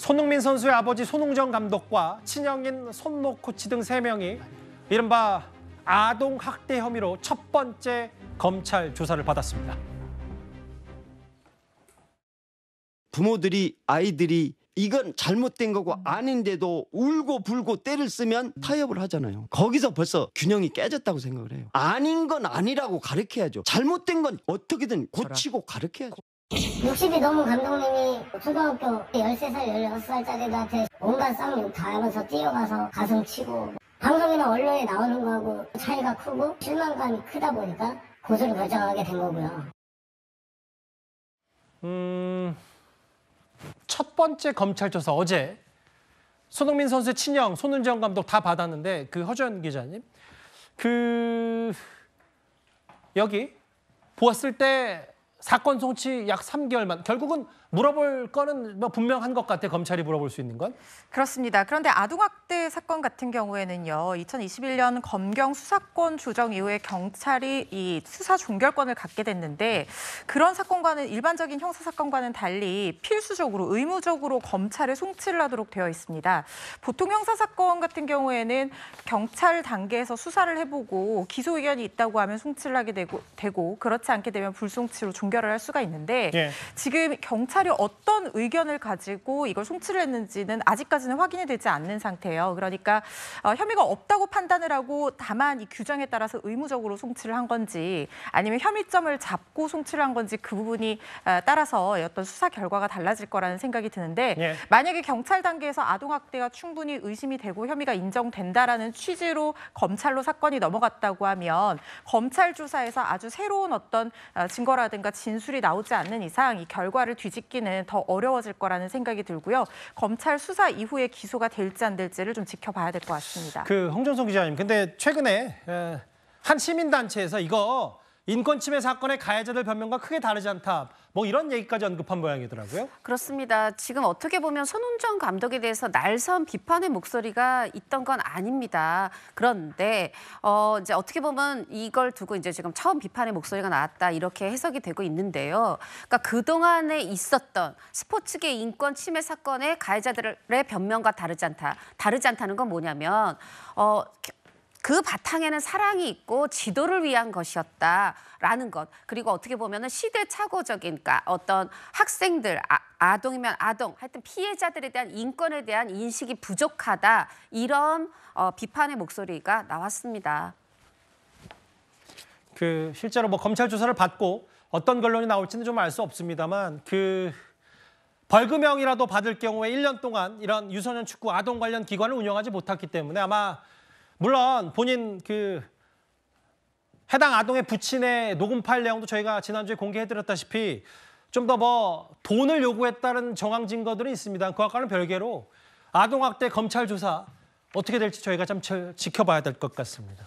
손흥민 선수의 아버지 손흥정 감독과 친형인 손모 코치 등 3명이 이른바 아동 학대 혐의로 첫 번째 검찰 조사를 받았습니다. 부모들이 아이들이 이건 잘못된 거고 아닌데도 울고 불고 때를 쓰면 타협을 하잖아요. 거기서 벌써 균형이 깨졌다고 생각을 해요. 아닌 건 아니라고 가르쳐야죠. 잘못된 건 어떻게든 고치고 가르쳐야죠. 60이 넘은 감독님이 초등학교 13살, 16살짜리들한테 온갖 쌍욕 다 하면서 뛰어가서 가슴 치고 방송이나 언론에 나오는 거하고 차이가 크고 실망감이 크다 보니까 고소를 결정하게 된 거고요. 첫 번째 검찰 조사 어제 손흥민 선수의 친형 손흥정 감독 다 받았는데 허준 기자님 여기 보았을 때 사건 송치 약 3개월 만 결국은 물어볼 거는 분명한 것 같아. 검찰이 물어볼 수 있는 건. 그렇습니다. 그런데 아동학대 사건 같은 경우에는요. 2021년 검경 수사권 조정 이후에 경찰이 이 수사 종결권을 갖게 됐는데 그런 사건과는 일반적인 형사사건과는 달리 필수적으로 의무적으로 검찰에 송치를 하도록 되어 있습니다. 보통 형사사건 같은 경우에는 경찰 단계에서 수사를 해보고 기소 의견이 있다고 하면 송치를 하게 되고 그렇지 않게 되면 불송치로 종결을 할 수가 있는데 지금 경찰이 어떤 의견을 가지고 이걸 송치를 했는지는 아직까지는 확인이 되지 않는 상태예요. 그러니까 혐의가 없다고 판단을 하고 다만 이 규정에 따라서 의무적으로 송치를 한 건지 아니면 혐의점을 잡고 송치를 한 건지 그 부분이 따라서 어떤 수사 결과가 달라질 거라는 생각이 드는데 만약에 경찰 단계에서 아동학대가 충분히 의심이 되고 혐의가 인정된다라는 취지로 검찰로 사건이 넘어갔다고 하면 검찰 조사에서 아주 새로운 어떤 증거라든가 진술이 나오지 않는 이상 이 결과를 뒤집기는 더 어려워질 거라는 생각이 들고요. 검찰 수사 이후에 기소가 될지 안 될지를 좀 지켜봐야 될 것 같습니다. 홍정성 기자님, 근데 최근에 한 시민단체에서 이거 인권침해 사건의 가해자들 변명과 크게 다르지 않다. 이런 얘기까지 언급한 모양이더라고요. 그렇습니다. 지금 어떻게 보면 손흥정 감독에 대해서 날선 비판의 목소리가 있던 건 아닙니다. 그런데 이제 어떻게 보면 이걸 두고 이제 지금 처음 비판의 목소리가 나왔다 이렇게 해석이 되고 있는데요. 그러니까 그동안에 있었던 스포츠계 인권 침해 사건의 가해자들의 변명과 다르지 않다. 다르지 않다는 건 뭐냐면 그 바탕에는 사랑이 있고 지도를 위한 것이었다라는 것. 그리고 어떻게 보면은 시대착오적인, 그러니까 어떤 학생들, 아동이면 아동, 하여튼 피해자들에 대한 인권에 대한 인식이 부족하다. 이런 비판의 목소리가 나왔습니다. 실제로 검찰 조사를 받고 어떤 결론이 나올지는 좀 알 수 없습니다만 벌금형이라도 받을 경우에 1년 동안 이런 유소년 축구 아동 관련 기관을 운영하지 못했기 때문에 아마 물론 본인 해당 아동의 부친의 녹음 파일 내용도 저희가 지난주에 공개해드렸다시피 좀 더 돈을 요구했다는 정황 증거들이 있습니다. 그것과는 별개로 아동학대 검찰 조사 어떻게 될지 저희가 좀 지켜봐야 될 것 같습니다.